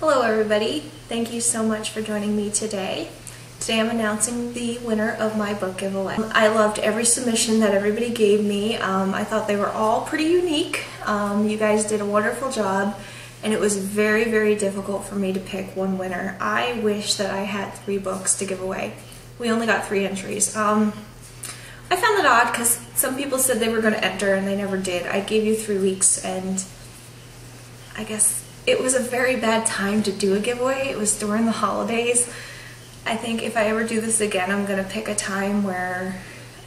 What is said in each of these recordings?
Hello everybody, thank you so much for joining me today. Today I'm announcing the winner of my book giveaway. I loved every submission that everybody gave me. I thought they were all pretty unique. You guys did a wonderful job and it was very, very difficult for me to pick one winner. I wish that I had 3 books to give away. We only got 3 entries. I found it odd because some people said they were going to enter and they never did. I gave you 3 weeks and I guess it was a very bad time to do a giveaway. It was during the holidays. I think if I ever do this again, I'm going to pick a time where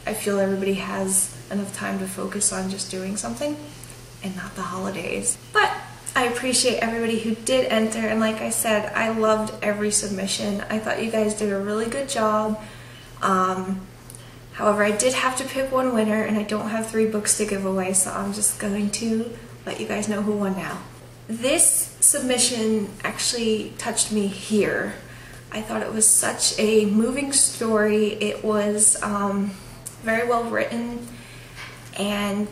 I feel everybody has enough time to focus on just doing something and not the holidays. But I appreciate everybody who did enter, and like I said, I loved every submission. I thought you guys did a really good job. However, I did have to pick one winner and I don't have 3 books to give away, so I'm just going to let you guys know who won now. This submission actually touched me here. I thought it was such a moving story. It was very well written, and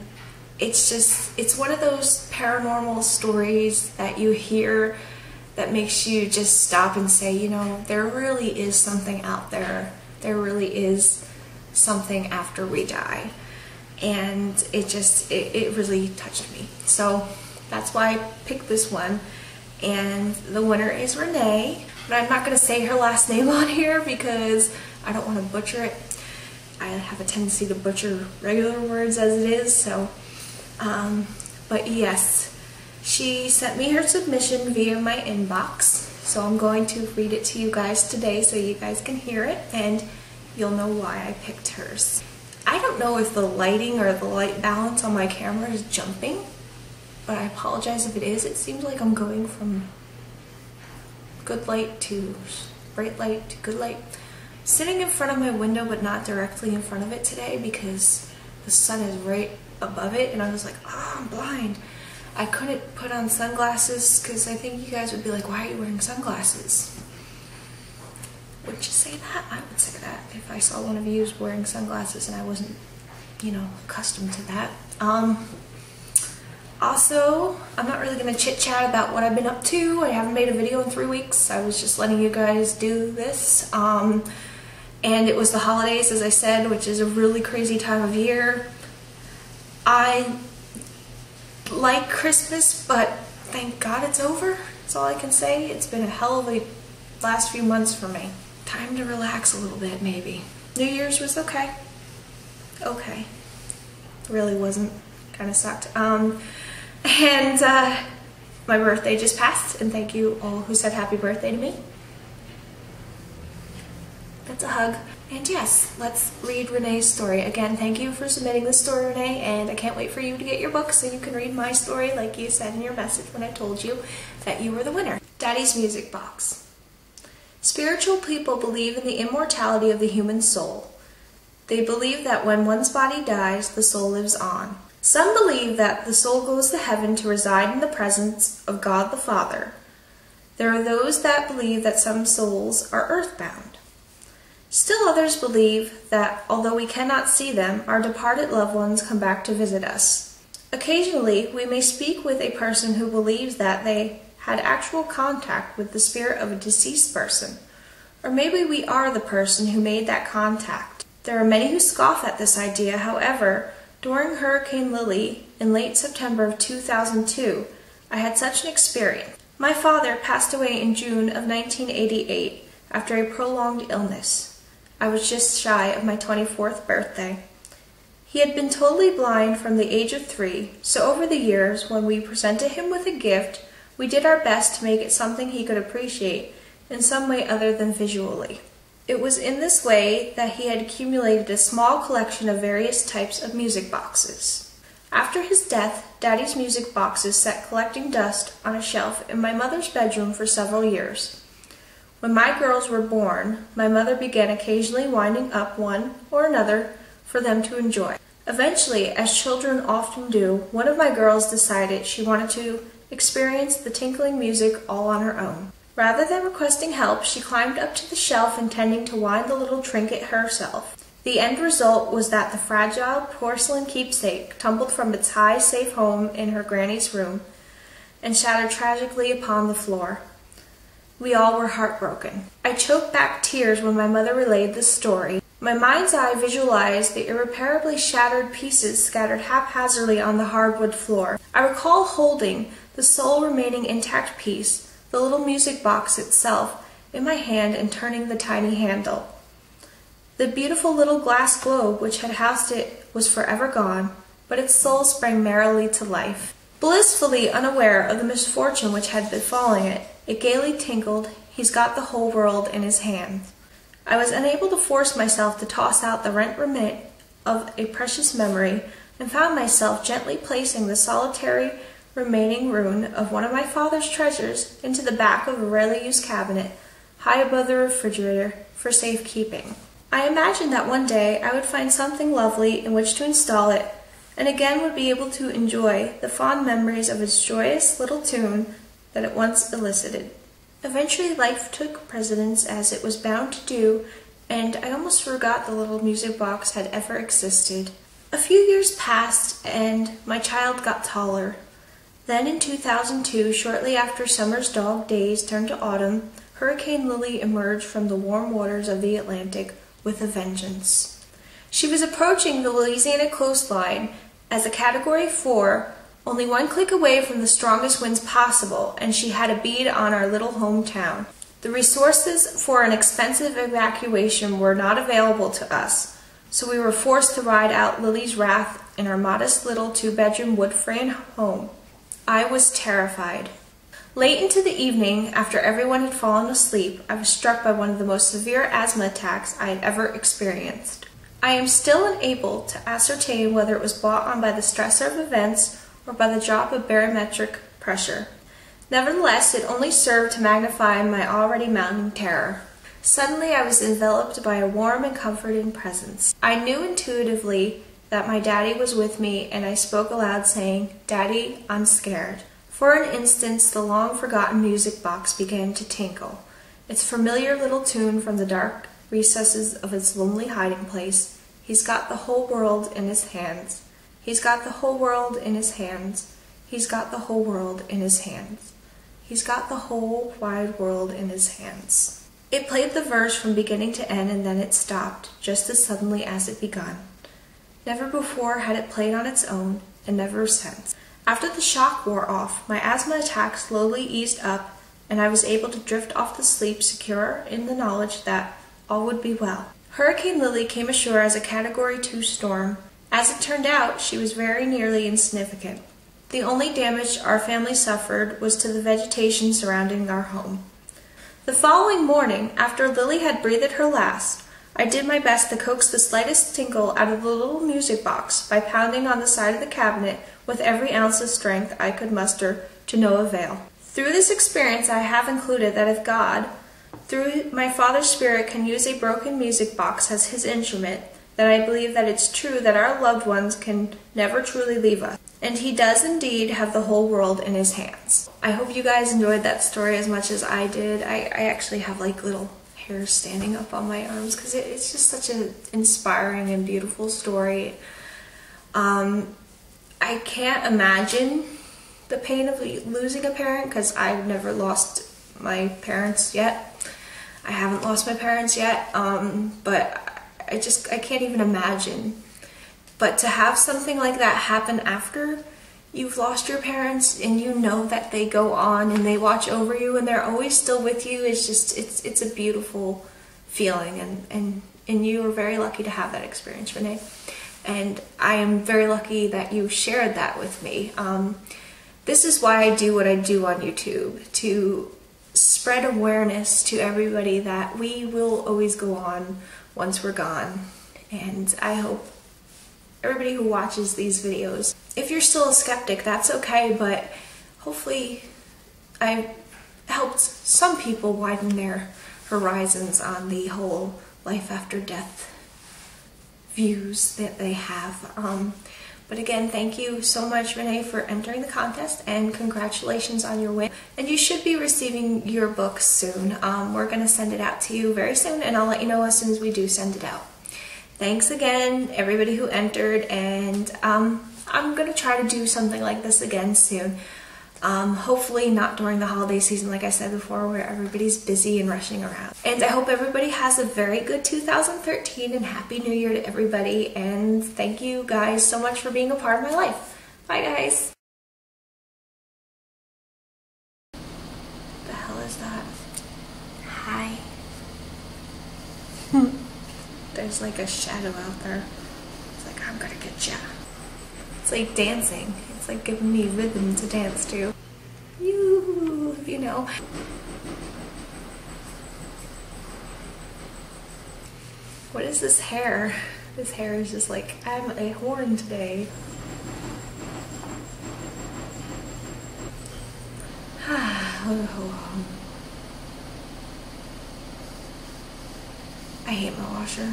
it's one of those paranormal stories that you hear that makes you just stop and say, you know, there really is something out there. There really is something after we die. And it really touched me. So that's why I picked this one. And the winner is Renee. But I'm not going to say her last name on here because I don't want to butcher it. I have a tendency to butcher regular words as it is. So, but yes, she sent me her submission via my inbox. So I'm going to read it to you guys today so you guys can hear it and you'll know why I picked hers. I don't know if the lighting or the light balance on my camera is jumping, but I apologize if it is. It seems like I'm going from good light to bright light to good light. Sitting in front of my window but not directly in front of it today because the sun is right above it and I was like, oh, I'm blind. I couldn't put on sunglasses because I think you guys would be like, why are you wearing sunglasses? Would you say that? I would say that if I saw one of you wearing sunglasses and I wasn't, you know, accustomed to that. Also, I'm not really going to chit-chat about what I've been up to. I haven't made a video in 3 weeks. I was just letting you guys do this. And it was the holidays, as I said, which is a really crazy time of year. I like Christmas, but thank God it's over. That's all I can say. It's been a hell of a last few months for me. Time to relax a little bit, maybe. New Year's was okay. Okay. Really wasn't. Kind of sucked. And my birthday just passed, and thank you all who said happy birthday to me. That's a hug. And yes, let's read Renee's story. Again, thank you for submitting this story, Renee, and I can't wait for you to get your book so you can read my story like you said in your message when I told you that you were the winner. Daddy's Music Box. Spiritual people believe in the immortality of the human soul. They believe that when one's body dies, the soul lives on. Some believe that the soul goes to heaven to reside in the presence of God the Father. There are those that believe that some souls are earthbound. Still others believe that, although we cannot see them, our departed loved ones come back to visit us. Occasionally, we may speak with a person who believes that they had actual contact with the spirit of a deceased person, or maybe we are the person who made that contact. There are many who scoff at this idea. However, during Hurricane Lily in late September of 2002, I had such an experience. My father passed away in June of 1988 after a prolonged illness. I was just shy of my 24th birthday. He had been totally blind from the age of 3, so over the years, when we presented him with a gift, we did our best to make it something he could appreciate in some way other than visually. It was in this way that he had accumulated a small collection of various types of music boxes. After his death, Daddy's Music Boxes sat collecting dust on a shelf in my mother's bedroom for several years. When my girls were born, my mother began occasionally winding up one or another for them to enjoy. Eventually, as children often do, one of my girls decided she wanted to experience the tinkling music all on her own. Rather than requesting help, she climbed up to the shelf intending to wind the little trinket herself. The end result was that the fragile porcelain keepsake tumbled from its high, safe home in her granny's room and shattered tragically upon the floor. We all were heartbroken. I choked back tears when my mother relayed the story. My mind's eye visualized the irreparably shattered pieces scattered haphazardly on the hardwood floor. I recall holding the sole remaining intact piece, the little music box itself, in my hand and turning the tiny handle. The beautiful little glass globe which had housed it was forever gone, but its soul sprang merrily to life. Blissfully unaware of the misfortune which had befallen it, it gaily tinkled, "He's got the whole world in his hands." I was unable to force myself to toss out the rent remit of a precious memory, and found myself gently placing the solitary remaining rune of one of my father's treasures into the back of a rarely used cabinet, high above the refrigerator, for safekeeping. I imagined that one day I would find something lovely in which to install it, and again would be able to enjoy the fond memories of its joyous little tune that it once elicited. Eventually life took precedence, as it was bound to do, and I almost forgot the little music box had ever existed. A few years passed, and my child got taller. Then in 2002, shortly after summer's dog days turned to autumn, Hurricane Lily emerged from the warm waters of the Atlantic with a vengeance. She was approaching the Louisiana coastline as a Category 4, only one click away from the strongest winds possible, and she had a bead on our little hometown. The resources for an expensive evacuation were not available to us, so we were forced to ride out Lily's wrath in our modest little 2-bedroom wood frame home. I was terrified. Late into the evening, after everyone had fallen asleep, I was struck by one of the most severe asthma attacks I had ever experienced. I am still unable to ascertain whether it was brought on by the stressor of events or by the drop of barometric pressure. Nevertheless, it only served to magnify my already mounting terror. Suddenly I was enveloped by a warm and comforting presence. I knew intuitively that my daddy was with me, and I spoke aloud saying, "Daddy, I'm scared." For an instant, the long-forgotten music box began to tinkle, its familiar little tune from the dark recesses of its lonely hiding place. He's got the whole world in his hands. He's got the whole world in his hands. He's got the whole world in his hands. He's got the whole wide world in his hands. It played the verse from beginning to end, and then it stopped, just as suddenly as it begun. Never before had it played on its own, and never since. After the shock wore off, my asthma attack slowly eased up, and I was able to drift off to sleep secure in the knowledge that all would be well. Hurricane Lily came ashore as a Category 2 storm. As it turned out, she was very nearly insignificant. The only damage our family suffered was to the vegetation surrounding our home. The following morning, after Lily had breathed her last, I did my best to coax the slightest tinkle out of the little music box by pounding on the side of the cabinet with every ounce of strength I could muster, to no avail. Through this experience I have concluded that if God, through my Father's Spirit, can use a broken music box as his instrument, then I believe that it's true that our loved ones can never truly leave us. And he does indeed have the whole world in his hands. I hope you guys enjoyed that story as much as I did. I actually have like little hairs standing up on my arms because it's just such an inspiring and beautiful story. I can't imagine the pain of losing a parent because I've never lost my parents yet. I haven't lost my parents yet, but I can't even imagine. But to have something like that happen after you've lost your parents and you know that they go on and they watch over you and they're always still with you, it's a beautiful feeling, and you are very lucky to have that experience, Renee. And I am very lucky that you shared that with me. This is why I do what I do on YouTube, to spread awareness to everybody that we will always go on once we're gone. And I hope everybody who watches these videos, if you're still a skeptic, that's okay, but hopefully I've helped some people widen their horizons on the whole life after death views that they have. But again, thank you so much, Renee, for entering the contest, and congratulations on your win. And you should be receiving your book soon. We're going to send it out to you very soon, and I'll let you know as soon as we do send it out. Thanks again, everybody who entered, and I'm going to try to do something like this again soon. Hopefully not during the holiday season, like I said before, where everybody's busy and rushing around. And I hope everybody has a very good 2013 and Happy New Year to everybody. And thank you guys so much for being a part of my life. Bye, guys. The hell is that? Hi. There's like a shadow out there. It's like, I'm gonna get ya. It's like dancing. It's like giving me rhythm to dance to. You know. What is this hair? This hair is just like, I'm a horn today. I hate my washer.